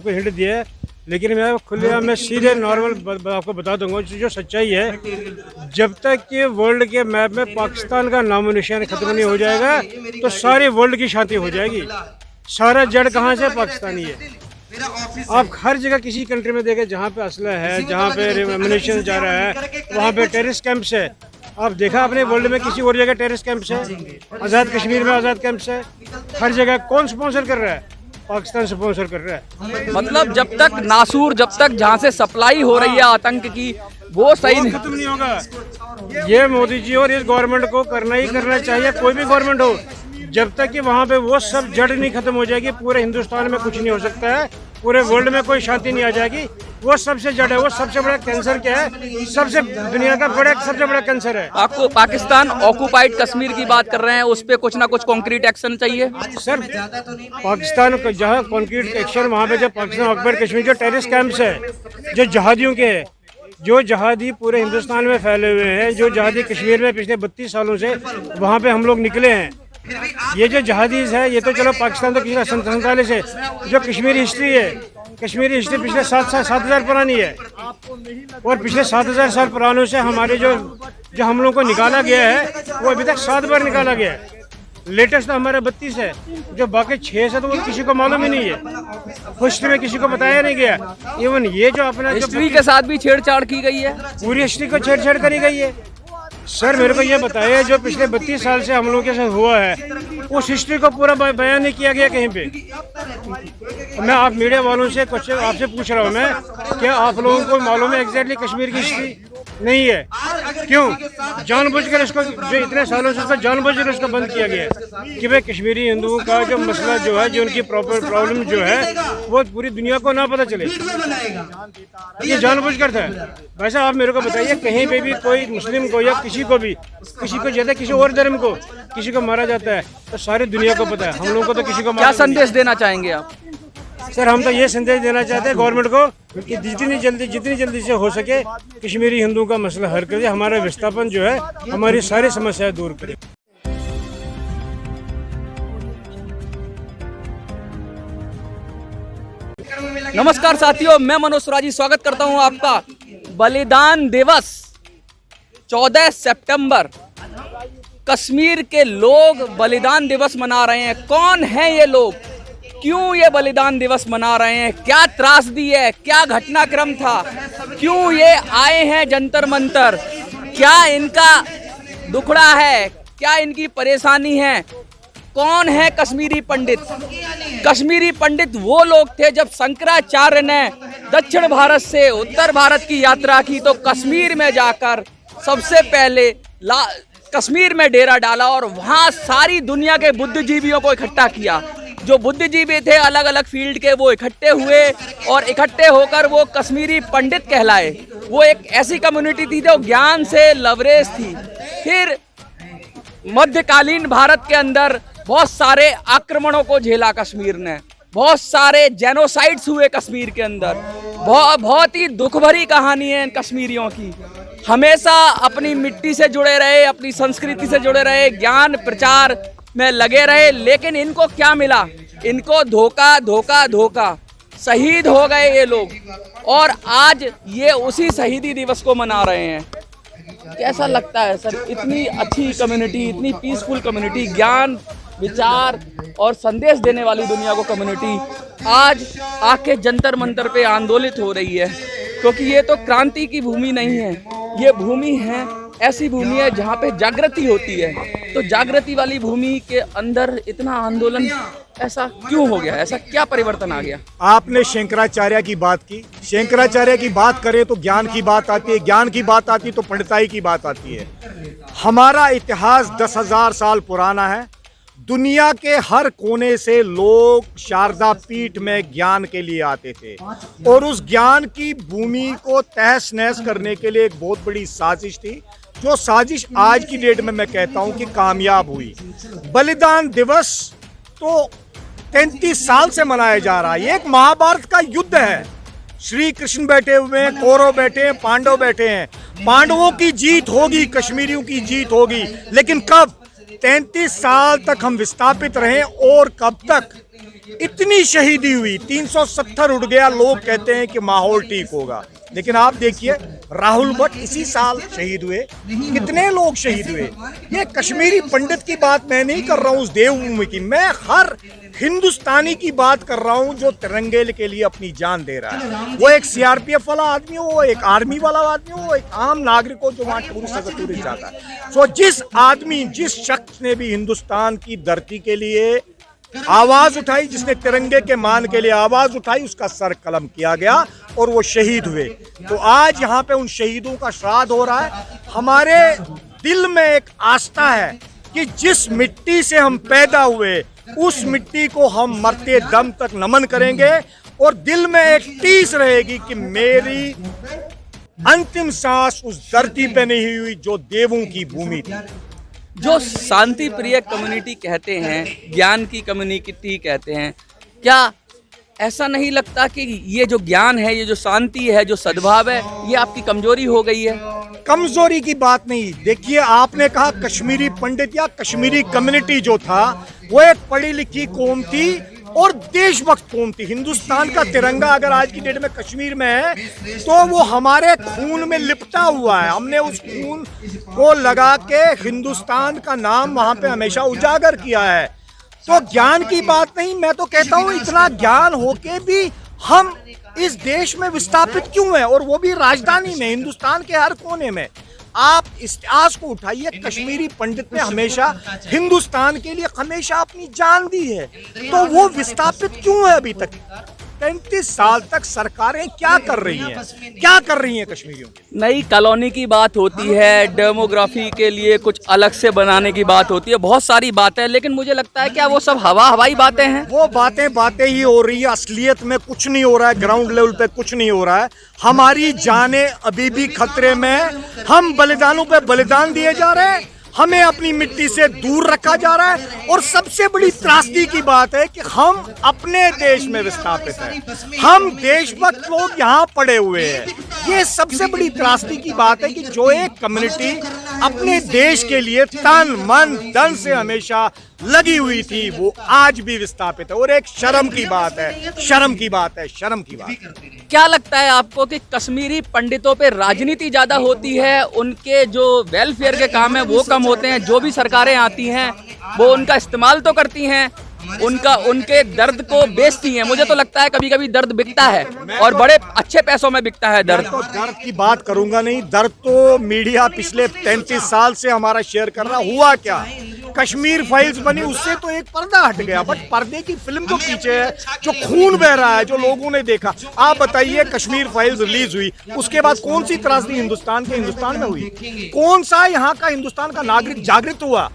आपको हिंट दिया है, लेकिन मैं खुलेआम मैं सीधे नॉर्मल आपको बता दूंगा जो सच्चाई है। जब तक कि वर्ल्ड के मैप में पाकिस्तान का नामो निशान खत्म नहीं हो जाएगा तो सारी वर्ल्ड की शांति हो जाएगी। सारा जड़ कहाँ से पाकिस्तानी है। आप हर जगह किसी कंट्री में देखें जहाँ पे असला है, जहाँ पे एम्यूनिशन जा रहा है, वहाँ पे टेररिस्ट कैंप्स है। आप देखा आपने वर्ल्ड में किसी और जगह टेररिस्ट कैंप्स है? आज़ाद कश्मीर में आज़ाद कैंप्स है। हर जगह कौन स्पॉन्सर कर रहा है? पाकिस्तान स्पॉन्सर कर रहा है। मतलब जब तक नासूर, जब तक जहाँ से सप्लाई हो रही है आतंक की, वो सही नहीं, खत्म नहीं होगा। ये मोदी जी और इस गवर्नमेंट को करना ही करना चाहिए, कोई भी गवर्नमेंट हो। जब तक कि वहाँ पे वो सब जड़ नहीं खत्म हो जाएगी, पूरे हिंदुस्तान में कुछ नहीं हो सकता है, पूरे वर्ल्ड में कोई शांति नहीं आ जाएगी। वो सबसे जड़ है, वो सबसे बड़ा कैंसर क्या है? सबसे दुनिया का सबसे बड़ा कैंसर है। आपको पाकिस्तान ऑक्युपाइड कश्मीर की बात कर रहे हैं, उस पर कुछ ना कुछ कॉन्क्रीट एक्शन चाहिए सर। पाकिस्तान को जहाँ कॉन्क्रीट एक्शन, वहाँ पे जो पाकिस्तान ऑक्युपाइड कश्मीर जो टेररिस्ट कैंप्स है, जो जहादियों के हैं, जो जहादी पूरे हिंदुस्तान में फैले हुए हैं, जो जहादी कश्मीर में पिछले 32 सालों से वहाँ पे हम लोग निकले हैं। ये जो जहादीज है, ये तो चलो पाकिस्तान तो पिछले 47 से, जो कश्मीरी हिस्ट्री है, कश्मीरी हिस्ट्री पिछले 7,000 पुरानी है। और पिछले 7,000 साल पुरानों से हमारे जो हम लोगों को निकाला गया है, वो अभी तक 7 बार निकाला गया है। लेटेस्ट तो हमारा 32 है, जो बाकी 6 से तो वो किसी को मालूम ही नहीं है, हिस्ट्री में किसी को बताया नहीं गया। इवन ये जो अपना हिस्ट्री के साथ भी छेड़छाड़ की गई है, पूरी हिस्ट्री को छेड़छाड़ करी गई है। सर मेरे को ये बताइए, जो पिछले 32 साल से हम लोगों के साथ हुआ है, उस हिस्ट्री को पूरा बयान नहीं किया गया कहीं पे। मैं आप मीडिया वालों से क्वेश्चन आपसे पूछ रहा हूँ मैं, क्या आप लोगों को मालूम है एग्जैक्टली कश्मीर की हिस्ट्री? नहीं है। क्यों? जानबूझकर इसको, जो इतने सालों से इसको जानबूझकर इसको बंद किया गया है कि भाई कश्मीरी हिंदुओं का जो मसला जो है, जो उनकी प्रॉब्लम जो है, वो पूरी दुनिया को ना पता चले। ये जानबूझकर था। वैसे आप मेरे को बताइए, कहीं पे भी कोई मुस्लिम को या किसी को जाता है, किसी और धर्म को किसी को मारा जाता है तो सारी दुनिया को पता है। हम लोगों को तो किसी को क्या संदेश देना चाहेंगे आप? सर हम तो ये संदेश देना चाहते हैं गवर्नमेंट को कि जितनी जल्दी से हो सके कश्मीरी हिंदुओं का मसला हल करे, हमारा विस्थापन जो है, हमारी सारी समस्याएं दूर करे। नमस्कार साथियों, मैं मनोज सुराजी स्वागत करता हूं आपका। बलिदान दिवस 14 सितंबर, कश्मीर के लोग बलिदान दिवस मना रहे हैं। कौन है ये लोग? क्यों ये बलिदान दिवस मना रहे हैं? क्या त्रासदी है? क्या घटनाक्रम था? क्यों ये आए हैं जंतर मंतर? क्या इनका दुखड़ा है? क्या इनकी परेशानी है? कौन है कश्मीरी पंडित? कश्मीरी पंडित वो लोग थे जब शंकराचार्य ने दक्षिण भारत से उत्तर भारत की यात्रा की तो कश्मीर में जाकर सबसे पहले कश्मीर में डेरा डाला और वहाँ सारी दुनिया के बुद्धिजीवियों को इकट्ठा किया। जो बुद्धिजीवी थे अलग अलग फील्ड के, वो इकट्ठे हुए और इकट्ठे होकर वो कश्मीरी पंडित कहलाए। वो एक ऐसी कम्युनिटी थी जो ज्ञान से लवरेज थी। फिर मध्यकालीन भारत के अंदर बहुत सारे आक्रमणों को झेला कश्मीर ने, बहुत सारे जेनोसाइड्स हुए कश्मीर के अंदर। बहुत ही दुख भरी कहानी है इन कश्मीरियों की। हमेशा अपनी मिट्टी से जुड़े रहे, अपनी संस्कृति से जुड़े रहे, ज्ञान प्रचार में लगे रहे, लेकिन इनको क्या मिला? इनको धोखा धोखा धोखा। शहीद हो गए ये लोग और आज ये उसी शहीदी दिवस को मना रहे हैं। कैसा लगता है सर? इतनी अच्छी कम्युनिटी, इतनी पीसफुल कम्युनिटी, ज्ञान विचार और संदेश देने वाली दुनिया को कम्युनिटी आज आके जंतर मंतर पे आंदोलित हो रही है, क्योंकि ये तो क्रांति की भूमि नहीं है। ये भूमि है, ऐसी भूमि है जहाँ पे जागृति होती है। तो जागृति वाली भूमि के अंदर इतना आंदोलन ऐसा क्यों हो गया? ऐसा क्या परिवर्तन आ गया? आपने शंकराचार्य की बात की। शंकराचार्य की बात करें तो ज्ञान की बात आती है, ज्ञान की बात आती है तो पंडिताई की बात आती है। हमारा इतिहास 10,000 साल पुराना है। दुनिया के हर कोने से लोग शारदा पीठ में ज्ञान के लिए आते थे और उस ज्ञान की भूमि को तहस नहस करने के लिए एक बहुत बड़ी साजिश थी, जो साजिश आज की डेट में मैं कहता हूं कि कामयाब हुई। बलिदान दिवस तो 33 साल से मनाया जा रहा है। ये एक महाभारत का युद्ध है। श्री कृष्ण बैठे हुए हैं, कौरव बैठे हैं, पांडव बैठे हैं। पांडवों की जीत होगी, कश्मीरियों की जीत होगी, लेकिन कब? 33 साल तक हम विस्थापित रहे और कब तक? इतनी शहीदी हुई, 370 उड़ गया। लोग कहते हैं कि माहौल ठीक होगा, लेकिन आप देखिए राहुल भट्ट इसी साल शहीद हुए, कितने लोग शहीद हुए। ये कश्मीरी पंडित की बात मैं नहीं कर रहा हूँ उस देवभूमि की, मैं हर हिंदुस्तानी की बात कर रहा हूँ जो तिरंगे के लिए अपनी जान दे रहा है। वो एक सीआरपीएफ वाला आदमी हो, एक आर्मी वाला आदमी हो, एक आम नागरिक हो जो वहाँ टूरिस्ट जाता है। सो जिस आदमी, जिस शख्स ने भी हिंदुस्तान की धरती के लिए आवाज उठाई, जिसने तिरंगे के मान के लिए आवाज उठाई, उसका सर कलम किया गया और वो शहीद हुए। तो आज यहाँ पे उन शहीदों का श्राद्ध हो रहा है। हमारे दिल में एक आस्था है कि जिस मिट्टी से हम पैदा हुए उस मिट्टी को हम मरते दम तक नमन करेंगे, और दिल में एक टीस रहेगी कि मेरी अंतिम सांस उस धरती पे नहीं हुई जो देवों की भूमि थी। जो शांति प्रिय कम्युनिटी कहते हैं, ज्ञान की कम्युनिटी कहते हैं, क्या ऐसा नहीं लगता कि ये जो ज्ञान है, ये जो शांति है, जो सद्भाव है, ये आपकी कमजोरी हो गई है? कमजोरी की बात नहीं। देखिए, आपने कहा कश्मीरी पंडित या कश्मीरी कम्युनिटी जो था वो एक पढ़ी लिखी कौम थी और देशभक्त कौम थी। हिंदुस्तान का तिरंगा अगर आज की डेट में कश्मीर में है तो वो हमारे खून में लिपटा हुआ है। हमने उस खून को लगा के हिंदुस्तान का नाम वहां पे हमेशा उजागर किया है। तो ज्ञान की बात नहीं, मैं तो कहता हूँ इतना ज्ञान होके भी हम इस देश में विस्थापित क्यों है, और वो भी राजधानी में, हिंदुस्तान के हर कोने में। आप इतिहास को उठाइए, कश्मीरी पंडित ने हमेशा हिंदुस्तान के लिए हमेशा अपनी जान दी है, तो वो विस्थापित क्यों है अभी तक? 35 साल तक सरकारें क्या कर रही हैं, क्या कर रही हैं कश्मीरियों की? नई कॉलोनी की बात होती है, डेमोग्राफी के लिए कुछ अलग से बनाने की बात होती है, बहुत सारी बातें, लेकिन मुझे लगता है क्या वो सब हवाई बातें हैं? वो बातें ही हो रही है, असलियत में कुछ नहीं हो रहा है, ग्राउंड लेवल पे कुछ नहीं हो रहा है। हमारी जानें अभी भी खतरे में, हम बलिदानों पे बलिदान दिए जा रहे हैं, हमें अपनी मिट्टी से दूर रखा जा रहा है, और सबसे बड़ी त्रासदी की बात है कि हम अपने देश में विस्थापित हैं, हम देशभक्त लोग यहाँ पड़े हुए हैं। ये सबसे बड़ी त्रासदी की बात है कि जो एक कम्युनिटी अपने देश के लिए तन मन धन से हमेशा लगी हुई थी वो आज भी विस्थापित है, और एक शर्म की बात है, शर्म की बात है, शर्म की बात है। क्या लगता है आपको कि कश्मीरी पंडितों पे राजनीति ज्यादा होती है, उनके जो वेलफेयर के काम है वो कम होते हैं, जो भी सरकारें आती हैं वो उनका इस्तेमाल तो करती हैं, उनके दर्द को बेचती हैं? मुझे तो लगता है कभी कभी दर्द बिकता है और बड़े अच्छे पैसों में बिकता है दर्द। तो दर्द की बात करूंगा नहीं, दर्द तो मीडिया पिछले 33 साल से हमारा शेयर कर रहा। हुआ क्या, कश्मीर फाइल्स बनी, उससे तो एक पर्दा हट गया, बट पर्दे की फिल्म तो पीछे है, जो खून बह रहा है, जो लोगों ने देखा। आप बताइए, कश्मीर फाइल्स रिलीज हुई, उसके बाद कौन सी त्रासदी हिंदुस्तान में हुई? कौन सा यहाँ का हिंदुस्तान का नागरिक जागृत हुआ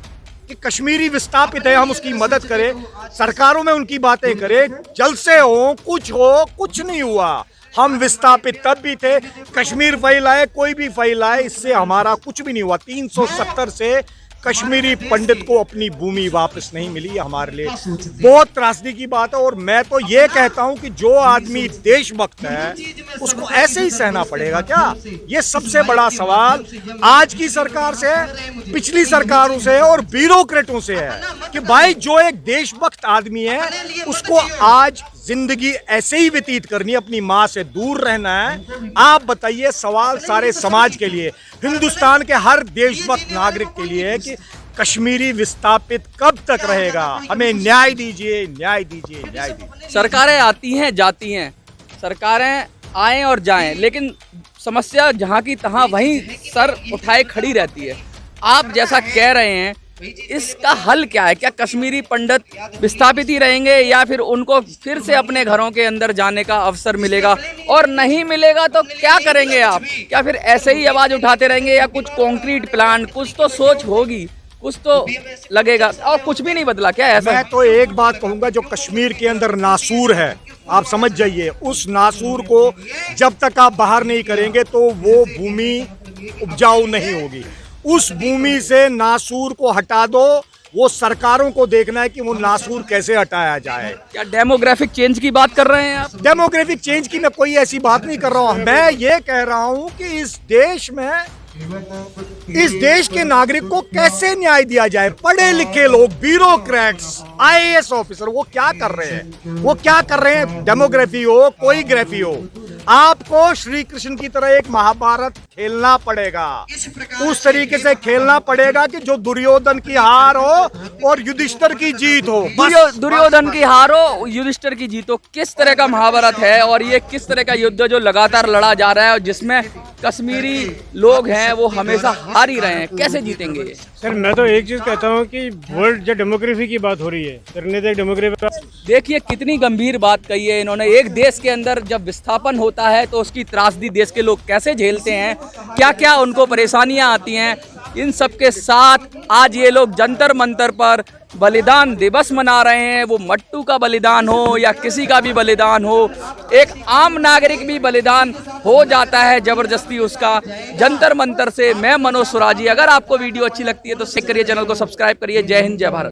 कि कश्मीरी विस्थापित है, हम उसकी मदद करें, सरकारों में उनकी बातें करें, जलसे हो, कुछ नहीं हुआ। हम विस्थापित तब भी थे, कश्मीर फाइल आए, कोई भी फाइल आए, इससे हमारा कुछ भी नहीं हुआ। 370 से कश्मीरी पंडित को अपनी भूमि वापस नहीं मिली, हमारे लिए बहुत त्रासदी की बात है। और मैं तो ये कहता हूं कि जो आदमी देशभक्त है उसको ऐसे ही सहना पड़ेगा क्या? ये सबसे बड़ा सवाल आज की सरकार से है, पिछली सरकारों से है और ब्यूरोक्रेटों से है कि भाई जो एक देशभक्त आदमी है उसको आज जिंदगी ऐसे ही व्यतीत करनी है, अपनी माँ से दूर रहना है। आप बताइए, सवाल सारे समाज के लिए, हिंदुस्तान के हर देशभक्त नागरिक के लिए है कि कश्मीरी विस्थापित कब तक रहेगा? हमें न्याय दीजिए, न्याय दीजिए, न्याय दीजिए। सरकारें आती हैं जाती हैं, सरकारें आएं और जाएं, लेकिन समस्या जहां की तहां वहीं सर उठाए खड़ी रहती है। आप जैसा कह रहे हैं, इसका हल क्या है? क्या कश्मीरी पंडित विस्थापित ही रहेंगे या फिर उनको फिर से अपने घरों के अंदर जाने का अवसर मिलेगा? और नहीं मिलेगा तो क्या करेंगे आप? क्या फिर ऐसे ही आवाज उठाते रहेंगे या कुछ कॉन्क्रीट प्लान, कुछ तो सोच होगी, कुछ तो लगेगा? और कुछ भी नहीं बदला क्या ऐसा? मैं तो एक बात कहूंगा, जो कश्मीर के अंदर नासूर है, आप समझ जाइए, उस नासूर को जब तक आप बाहर नहीं करेंगे तो वो भूमि उपजाऊ नहीं होगी। उस भूमि से नासूर को हटा दो, वो सरकारों को देखना है कि वो नासूर कैसे हटाया जाए। क्या डेमोग्राफिक चेंज की बात कर रहे हैं आप? डेमोग्राफिक चेंज की मैं कोई ऐसी बात नहीं कर रहा हूँ। मैं ये कह रहा हूँ कि इस देश में इस देश के नागरिक को कैसे न्याय दिया जाए? पढ़े लिखे लोग, ब्यूरोक्रेट्स, आईएएस ऑफिसर, वो क्या कर रहे हैं? वो क्या कर रहे हैं? डेमोग्राफी हो, कोई ग्राफी हो, आपको श्री कृष्ण की तरह एक महाभारत खेलना पड़ेगा। उस तरीके से खेलना पड़ेगा कि जो दुर्योधन की हार हो और युधिष्ठिर की जीत हो। दुर्योधन की हार हो, युधिष्ठिर की जीत हो। किस तरह का महाभारत है और ये किस तरह का युद्ध जो लगातार लड़ा जा रहा है और जिसमें कश्मीरी लोग हैं वो हमेशा हार ही रहे हैं, कैसे जीतेंगे ये? सर मैं तो एक चीज कहता हूँ कि वर्ल्ड जो डेमोग्राफी की बात हो रही है, करने दे डेमोग्राफी। देखिए कितनी गंभीर बात कही है इन्होंने। एक देश के अंदर जब विस्थापन होता है तो उसकी त्रासदी देश के लोग कैसे झेलते हैं, क्या क्या उनको परेशानियां आती हैं, इन सब के साथ आज ये लोग जंतर मंतर पर बलिदान दिवस मना रहे हैं। वो मट्टू का बलिदान हो या किसी का भी बलिदान हो, एक आम नागरिक भी बलिदान हो जाता है जबरदस्ती उसका जंतर मंतर से। मैं मनोज सुराजी। अगर आपको वीडियो अच्छी लगती है तो शेयर करिए, चैनल को सब्सक्राइब करिए। जय हिंद, जय भारत।